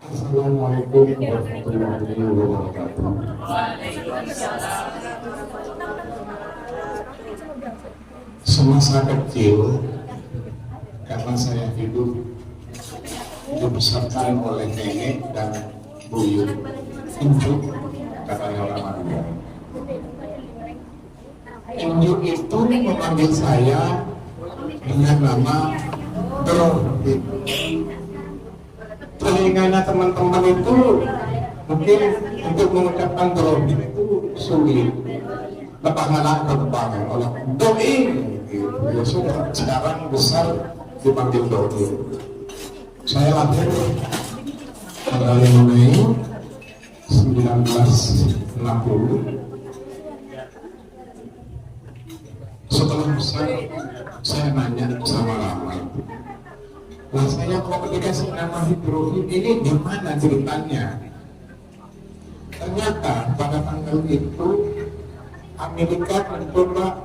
Assalamualaikum warahmatullahi wabarakatuh. Semasa kecil, karena saya hidup dibesarkan oleh nenek dan buyut, Inju, katanya orang Madura. Inju itu memanggil saya dengan nama Drohit. Telinganya teman-teman itu mungkin untuk mengucapkan Drohit itu sulit. Lepangan kebangan oleh Doi. Ya sudah, sekarang besar dipanggil Doi. Saya lahir tanggal 5 Mei 1960. Setelah besar, saya nanya sama lama. Nah, saya kok dikasih nama Hidrohit ini gimana ceritanya? Ternyata pada tanggal itu Amerika mencoba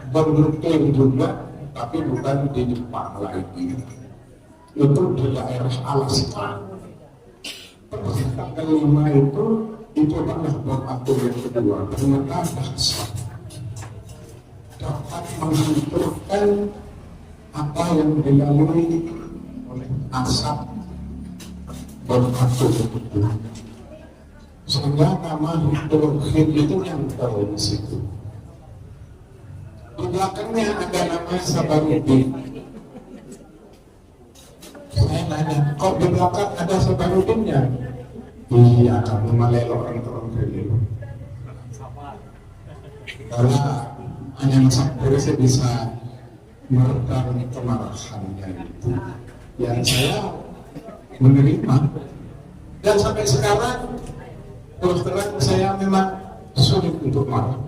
berklaim juga, tapi bukan di Jepang lagi. Itu di daerah Alaska. Pada tanggal 5 itu dicoba bom atom yang kedua. Ternyata dahsyat, dapat menghancurkan apa yang dilalui oleh asap bom atom itu. Sehingga nama Hidrohit itu nyantol di situ. Di belakangnya ada nama Sabarudin. Saya nanya, kok di belakang ada Sabarudinnya? Iya, kamu malelo orang dulu. Karena hanya sampai saya bisa meredam kemarahannya itu. Yang saya menerima. Dan sampai sekarang terus terang saya memang sulit untuk marah.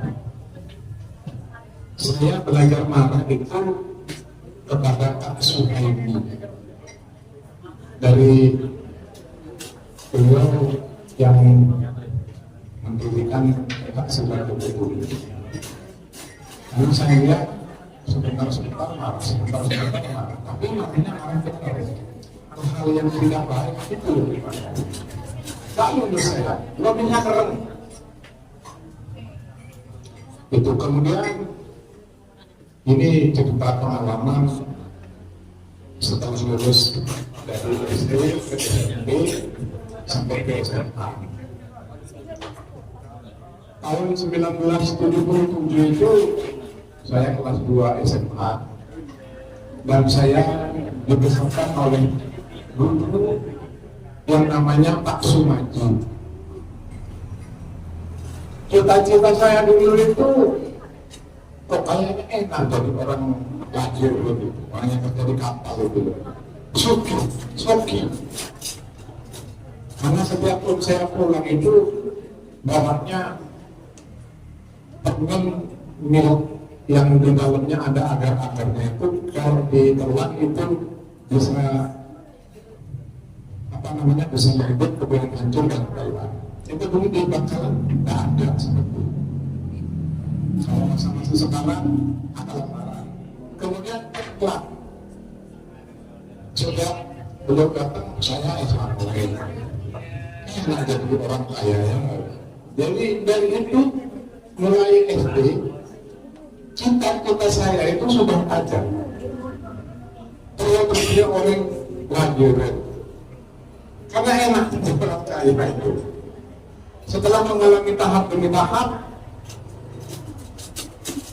Saya belajar marah itu kepada Kak Suhaimi dari beliau yang mendirikan Kak Sebagai Guru. Lalu saya lihat sebentar marah, sebentar marah, tapi marahnya marah benar. Hal yang tidak baik itu lebih banyak. Tak menurut saya, lebihnya keren. Itu kemudian ini cerita pengalaman setelah lulus dari SD ke SMP sampai ke SMA. Tahun 1977 itu saya kelas 2 SMA dan saya dibesarkan oleh guru yang namanya Pak Sumaji. Cita-cita saya dulu itu kok kayaknya enak jadi orang lajur gitu, orang yang kerja di kapal gitu. Soki. Karena setiap saya pulang itu bahannya dengan milk yang di dalamnya ada agar-agarnya itu kalau ditelan itu bisa bisa membuat kemudian hancur dan telan. Itu dulu di Bangkalan tidak ada seperti itu. Kalau masa-masa sekarang ada lamaran. Kemudian telat. Sudah belum datang saya mulai enak jadi orang kaya ya. Jadi dari itu mulai SD cita-cita saya itu sudah ada. Saya berpikir orang lajur. Karena enak untuk orang kaya itu. Setelah mengalami tahap demi tahap,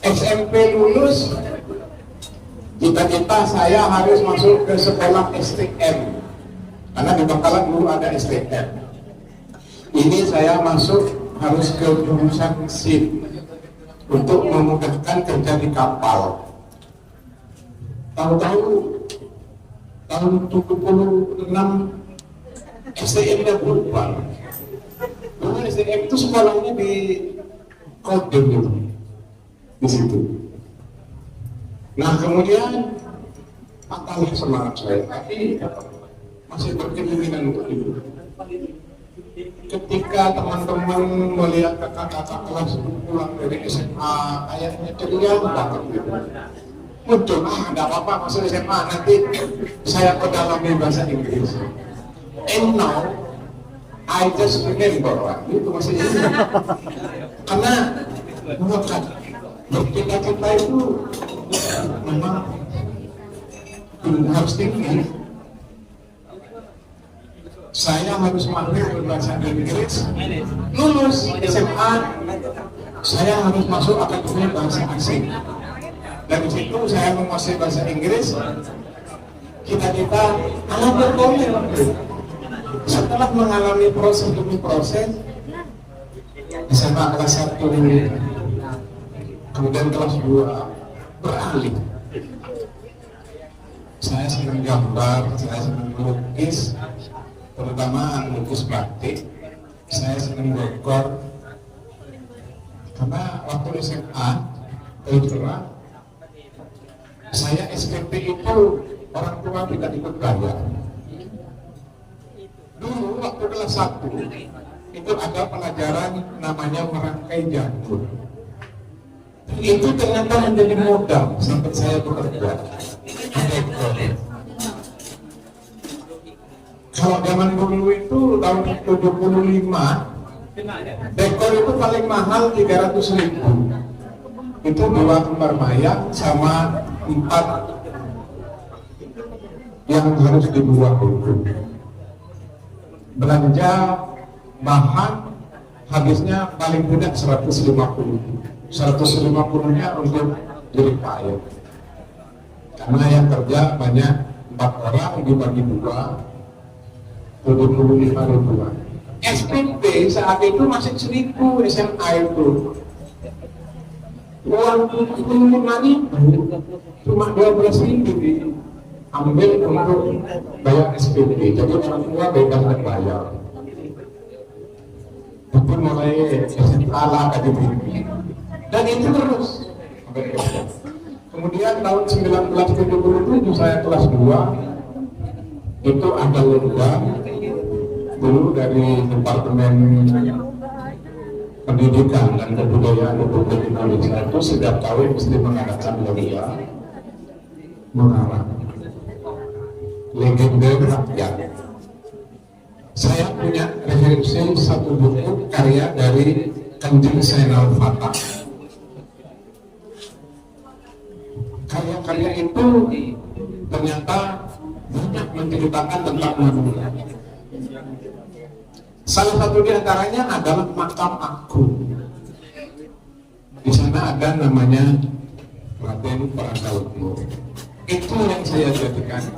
SMP lulus, cita-cita saya harus masuk ke sekolah STM. Karena di Bangkalan dulu ada STM. Ini saya masuk harus ke jurusan SIP untuk memudahkan kerja di kapal. Tahu-tahu tahun 76 STM-nya berubah. Karena STM itu sekolahnya di kode dulu di situ. Nah kemudian patah semangat saya, tapi masih berkeinginan untuk itu. Ketika teman-teman melihat kakak-kakak kelas pulang dari SMA, kayaknya ceria banget gitu. Muncul, enggak apa-apa masuk SMA, nanti saya pedalami bahasa Inggris. And now I just remember, itu masih ingat. Karena melekat bercita-cita itu memang harus tinggi. Saya harus mampu berbahasa Inggris, lulus SMA, saya harus masuk akademi bahasa asing. Dari situ saya menguasai bahasa Inggris, kita anak berkomen. Setelah mengalami proses demi proses, SMA kelas 1, kemudian kelas 2 beralih. Saya senang gambar, saya senang melukis, terutama melukis batik. Saya senang dekor. Karena waktu SMA, kebetulan saya SPP itu orang tua tidak ikut bayar. Dulu waktu kelas 1 itu ada pelajaran namanya merangkai janur. Itu ternyata menjadi modal sampai saya bekerja. Kalau zaman dulu itu tahun 75, dekor itu paling mahal 300.000. Itu 2 lembar mayang sama 4 yang harus dibuat itu. Belanja bahan habisnya paling tidak 150. 150-nya untuk jadi kain. Karena yang kerja banyak 4 orang dibagi 2, 75 ribuan. SPP saat itu masih 1.000 SMA itu. Uang 75.000 cuma 12.000 diambil untuk bayar SPP. Jadi orang tua bebas bayar. Itu mulai SMA lah akademi. Dan itu terus. Kemudian tahun 1977 saya kelas 2, itu ada lomba dulu dari Departemen Pendidikan dan Kebudayaan Republik Indonesia. Itu setiap tahun mesti mengadakan lomba mengarang legenda rakyat. Saya punya referensi satu buku karya dari Kanjeng Zainal Fatah. Karya-karya itu ternyata banyak menceritakan tentang manusia. Salah satu di antaranya adalah makam agung. Di sana ada namanya Raden Prakaletmo. Itu yang saya jadikan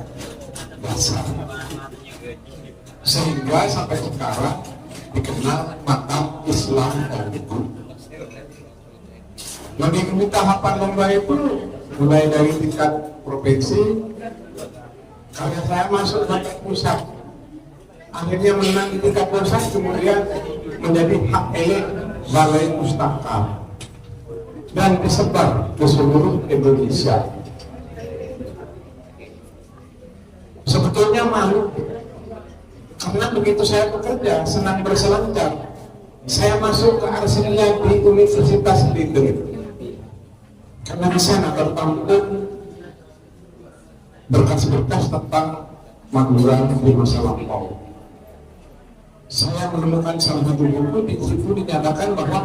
dasar. Sehingga sampai sekarang dikenal makam Islam agung. Mengikuti tahapan lomba itu mulai dari tingkat provinsi, karya saya masuk tingkat pusat, akhirnya menang di tingkat pusat, kemudian menjadi hak milik Balai Pustaka dan disebar ke seluruh Indonesia. Sebetulnya malu, karena begitu saya bekerja senang berselancar, saya masuk ke arsipnya di Universitas Leiden. Karena di sana tertampung berkas-berkas tentang Madura di masa lampau. Saya menemukan salah satu buku, di situ dinyatakan bahwa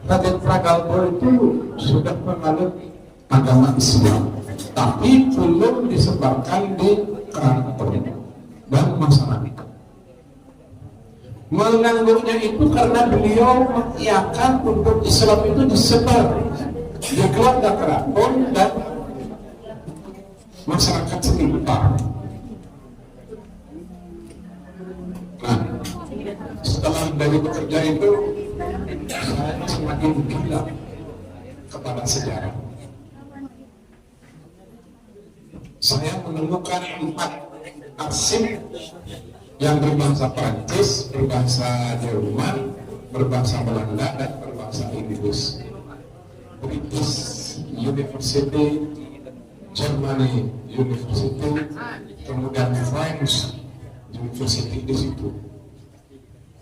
Raden Pragalpo itu sudah menganut agama Islam, tapi belum disebarkan di keraton dan masyarakat. Menganggurnya itu karena beliau mengiyakan untuk Islam itu disebar di keluarga keraton dan masyarakat sekitar. Nah, setelah dari bekerja itu saya semakin gila kepada sejarah. Saya menemukan 4 arsip yang berbahasa Prancis, berbahasa Jerman, berbahasa Belanda, dan berbahasa Inggris. British University, Germany University, kemudian French University di situ.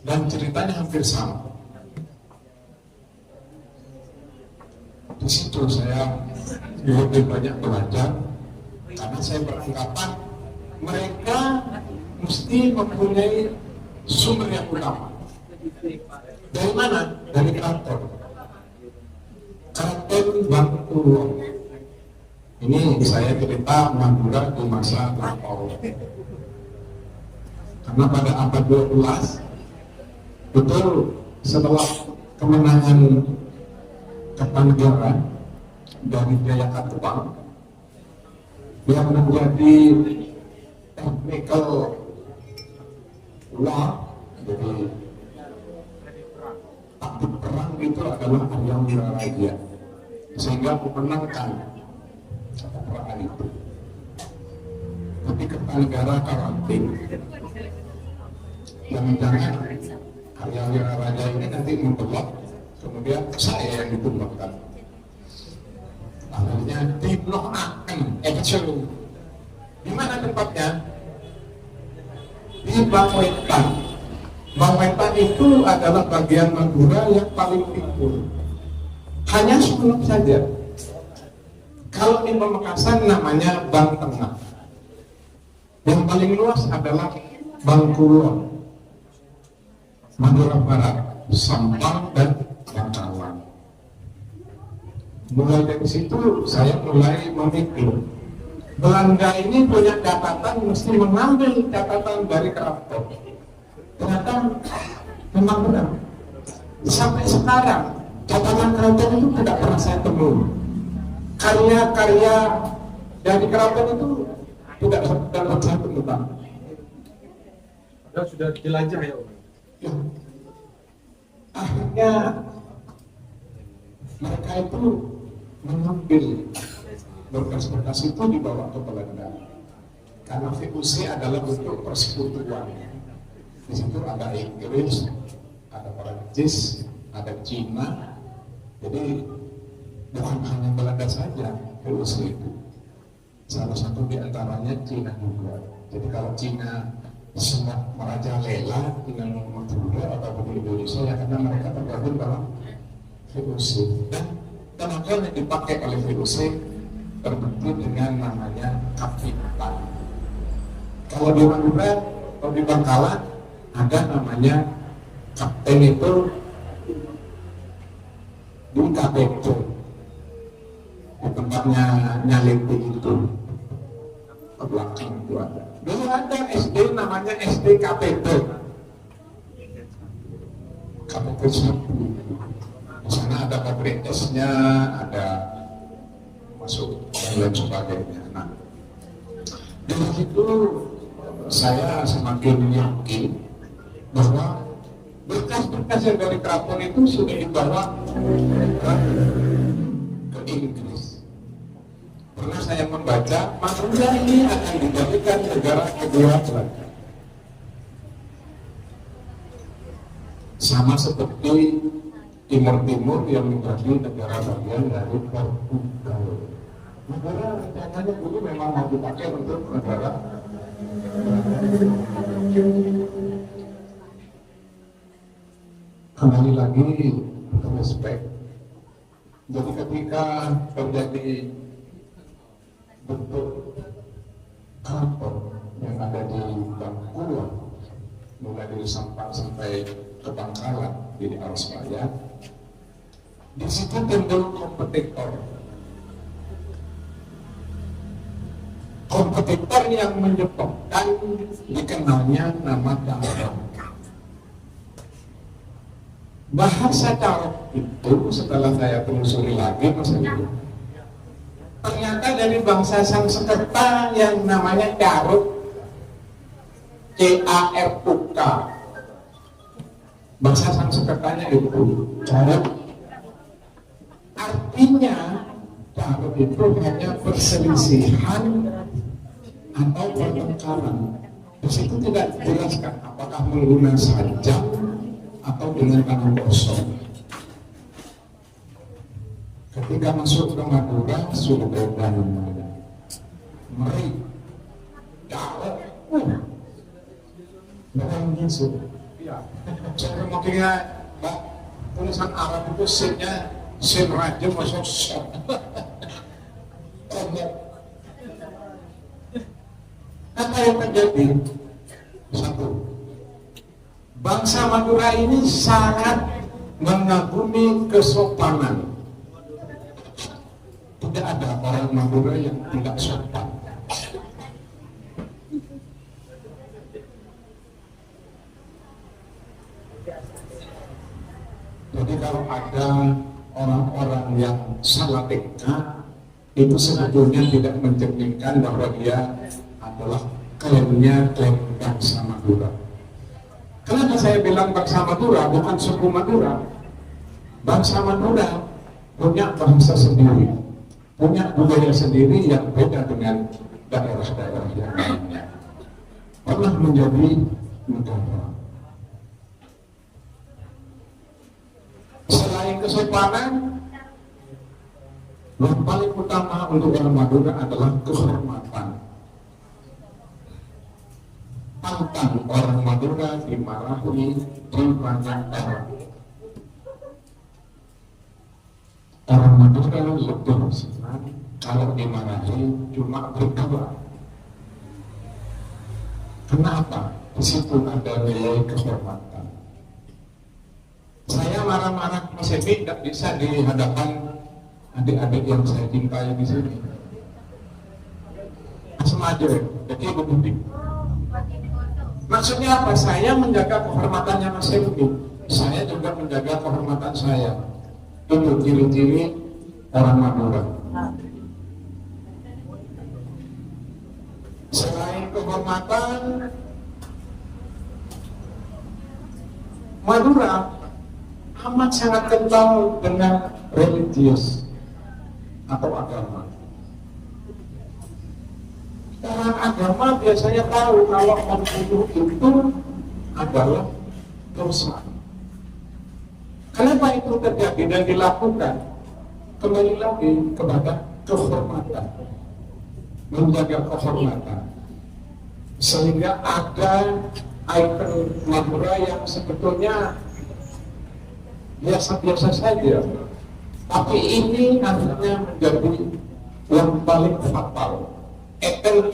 Dan ceritanya hampir sama. Di situ saya lebih banyak belajar, karena saya beranggapan mereka mesti mempunyai sumber yang utama. Dari mana? Dari keraton. Keraton Bangkulon. Ini saya cerita Madura di masa lampau. Karena pada abad 12, betul setelah kemenangan Kertanegara dari Jaya Katuang yang menjadi technical war, jadi taktik perang itu adalah Arya Wiraraja, sehingga memenangkan peperangan itu. Tapi Kertanegara karantin, jangan-jangan Arya Wiraraja ini nanti membelot, kemudian saya yang ditumbangkan. Akhirnya diblokakan Ecelu. Di mana tempatnya? Di Bangwetan. Bangwetan itu adalah bagian Madura yang paling timur. Hanya Sumenep saja. Kalau di Pamekasan namanya Bang Tengah. Yang paling luas adalah Bangkulon, Madura Barat, Sampang, dan Bangkalan. Mulai dari situ saya mulai memikir, Belanda ini punya catatan, mesti mengambil catatan dari keraton. Ternyata memang benar. Sampai sekarang catatan keraton itu tidak pernah saya temui. Karya-karya dari keraton itu tidak dapat saya temukan. Padahal sudah jelajah ya, Om. Ya. Akhirnya mereka itu mengambil berkas-berkas itu dibawa ke Belanda, karena VOC adalah bentuk persekutuan. Di situ ada Inggris, ada Perancis, ada Cina. Jadi bukan hanya Belanda saja VOC itu. Salah satu di antaranya Cina juga. Jadi kalau Cina sangat merajalela dengan Madura atau di Indonesia, ya karena mereka tergabung dalam VOC. Dan tenaga yang dipakai oleh VOC terbentuk dengan namanya kapitan. Kalau di Madura atau di Bangkalan ada namanya kapten, itu di KPP, di tempatnya Nyaliti itu ke belakang itu ada. Dulu ada SD namanya SD KPP, KPP 1. Di sana ada pabrik esnya, ada masuk dan lain sebagainya. Nah, dari situ saya semakin yakin bahwa berkas-berkas yang dari keraton itu sudah dibawa ke Inggris. Pernah saya membaca, Madura ini akan dijadikan negara kedua Belanda. Sama seperti Timur-Timur yang menjadi negara bagian dari Portugal. Negara rencananya dulu memang mau dipakai untuk negara. Kembali lagi ke respect. Jadi ketika terjadi bentuk keraton yang ada di Bangkulon, mulai dari Sampang sampai ke Bangkalan di Arosmaya, di situ timbul kompetitor. Kompetitor yang menyebabkan dikenalnya nama Carok. Bahasa Carok itu setelah saya telusuri lagi masa itu, ternyata dari bangsa Sanskerta yang namanya Caruk, C-A-R-U-K. Bahasa Sanskertanya itu Caruk. Artinya Caruk itu hanya perselisihan atau pertengkaran. Di situ tidak dijelaskan apakah menggunakan sajam atau dengan tangan kosong. Ketika masuk ke Madura sudah beda namanya. Mari Caruk. Bukan Yesus. Ya. Saya mungkinnya Mbak, tulisan Arab itu sinnya sin raja masuk sok. Apa yang terjadi? Satu, Bangsa Madura ini sangat mengagumi kesopanan. Tidak ada orang Madura yang tidak sopan. Jadi kalau ada orang-orang yang salah tingkah, itu sebetulnya tidak mencerminkan bahwa dia adalah klaim bangsa Madura. Kenapa saya bilang bangsa Madura, bukan suku Madura? Bangsa Madura punya bahasa sendiri, punya budaya sendiri yang beda dengan daerah-daerah yang lainnya. Pernah menjadi negara. Selain kesopanan, yang paling utama untuk orang Madura adalah kehormatan. Pantang orang Madura dimarahi di banyak orang. Orang Madura lebih senang kalau dimarahi cuma berdua. Kenapa? Di situ ada nilai kehormatan. Saya marah-marah Mas Ebi tidak bisa di hadapan adik-adik yang saya cintai di sini. Sengaja, jadi begini. Maksudnya apa? Saya menjaga kehormatannya Mas Ebi. Saya juga menjaga kehormatan saya. Itu ciri-ciri orang Madura. Selain kehormatan, Madura amat sangat kental dengan religius atau agama. Orang agama biasanya tahu kalau membunuh itu adalah dosa. Kenapa itu terjadi dan dilakukan? Kembali lagi kepada kehormatan, menjaga kehormatan, sehingga ada ikon Madura yang sebetulnya biasa-biasa saja, tapi ini akhirnya menjadi yang paling fatal. Etel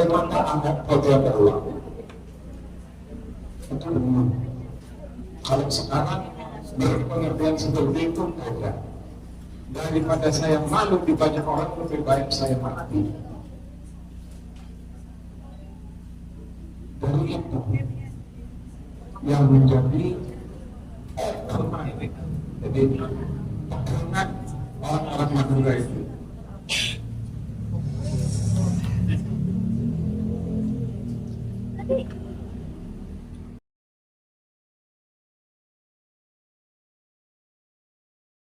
mata anak pada Allah. Kalau sekarang berpengertian seperti itu beda. Daripada saya malu di banyak orang, lebih baik saya mati. Dari itu yang menjadi jadi pegangan orang-orang Madura itu.